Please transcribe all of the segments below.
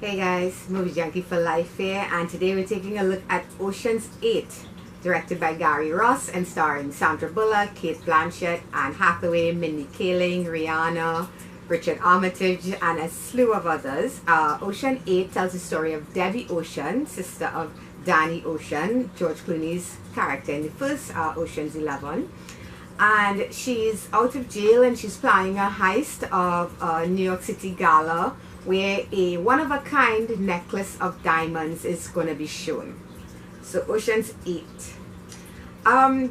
Hey guys, Movie Junkie for Life here, and today we're taking a look at Ocean's 8, directed by Gary Ross and starring Sandra Bullock, Cate Blanchett, Anne Hathaway, Mindy Kaling, Rihanna, Richard Armitage, and a slew of others. Ocean 8 tells the story of Debbie Ocean, sister of Danny Ocean, George Clooney's character in the first Ocean's 11. And she's out of jail and she's planning a heist of a New York City gala where a one-of-a-kind necklace of diamonds is going to be shown. So Ocean's 8. I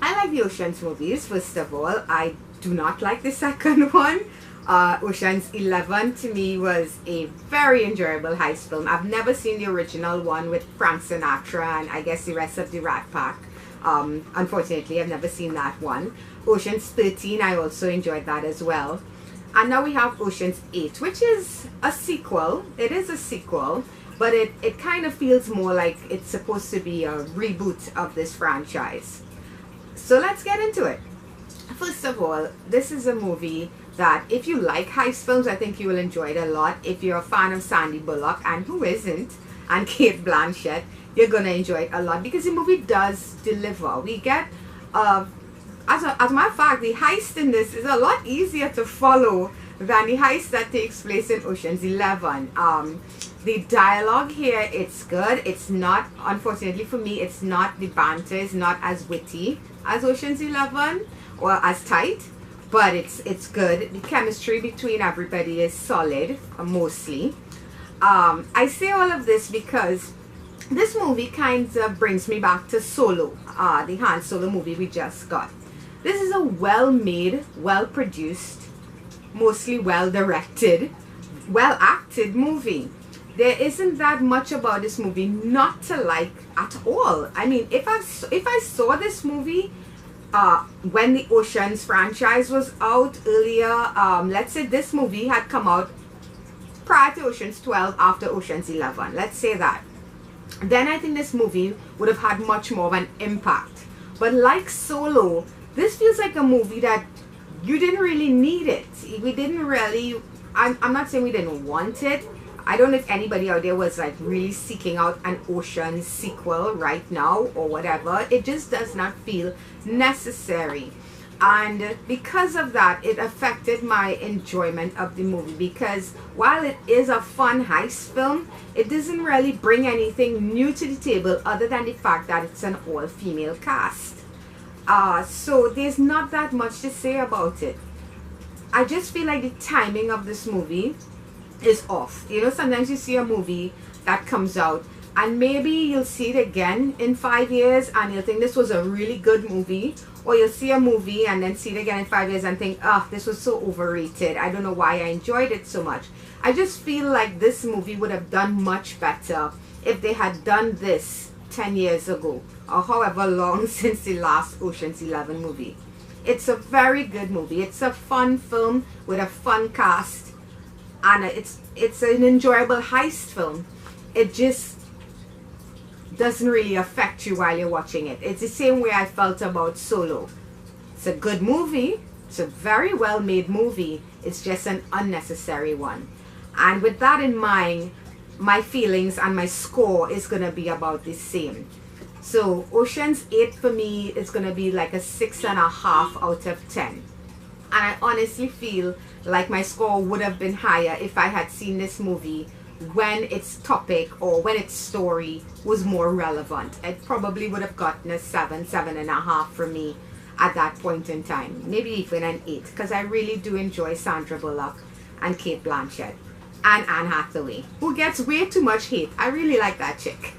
like the Ocean's movies, first of all. I do not like the second one. Ocean's 11 to me was a very enjoyable heist film. I've never seen the original one with Frank Sinatra and I guess the rest of the Rat Pack. Unfortunately, I've never seen that one. Ocean's 13, I also enjoyed that as well. And now we have Ocean's 8, which is a sequel. It is a sequel, but it kind of feels more like it's supposed to be a reboot of this franchise. So let's get into it. First of all, this is a movie that if you like heist films, I think you will enjoy it a lot. If you're a fan of Sandy Bullock, and who isn't, and Cate Blanchett, you're going to enjoy it a lot because the movie does deliver. We get as a matter of fact, the heist in this is a lot easier to follow than the heist that takes place in Ocean's 11. The dialogue here, it's good. It's not, unfortunately for me, it's not, the banter is not as witty as Ocean's 11 or as tight, but it's good. The chemistry between everybody is solid, mostly. I say all of this because this movie kind of brings me back to Solo, the Han Solo movie we just got. This is a well-made, well-produced, mostly well-directed, well-acted movie. There isn't that much about this movie not to like at all. I mean, if I saw this movie when the Ocean's franchise was out earlier, let's say this movie had come out prior to Ocean's 12, after Ocean's 11, let's say that, then I think this movie would have had much more of an impact. But like Solo, this feels like a movie that you didn't really need it. We didn't really, I'm not saying we didn't want it. I don't know if anybody out there was like really seeking out an Ocean sequel right now or whatever. It just does not feel necessary. And because of that, it affected my enjoyment of the movie, because while it is a fun heist film, it doesn't really bring anything new to the table other than the fact that it's an all-female cast. So there's not that much to say about it. I just feel like the timing of this movie is off. You know, sometimes you see a movie that comes out and maybe you'll see it again in 5 years and you'll think this was a really good movie, or you'll see a movie and then see it again in 5 years and think, oh, this was so overrated. I don't know why I enjoyed it so much. I just feel like this movie would have done much better if they had done this 10 years ago, or however long since the last Ocean's 11 movie. It's a very good movie. It's a fun film with a fun cast, and it's an enjoyable heist film. It just doesn't really affect you while you're watching it. It's the same way I felt about Solo. It's a good movie. It's a very well made movie. It's just an unnecessary one. And with that in mind, my feelings and my score is going to be about the same. So Ocean's 8 for me is going to be like a 6.5 out of 10. And I honestly feel like my score would have been higher if I had seen this movie when its topic or when its story was more relevant. It probably would have gotten a 7.5 from me at that point in time. Maybe even an 8, because I really do enjoy Sandra Bullock and Cate Blanchett and Anne Hathaway, who gets way too much hate. I really like that chick.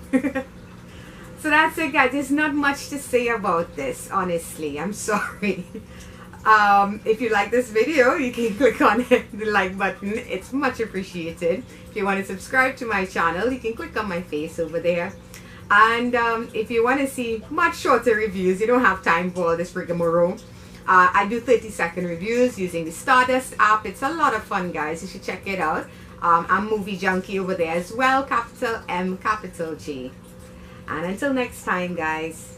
So that's it, guys. There's not much to say about this, honestly. I'm sorry. If you like this video, you can click on the like button. It's much appreciated. If you want to subscribe to my channel, you can click on my face over there. And if you want to see much shorter reviews, you don't have time for all this rigmarole, I do 30-second reviews using the Stardust app. It's a lot of fun, guys. You should check it out. I'm Movie Junkie over there as well, capital M, capital G. And until next time, guys.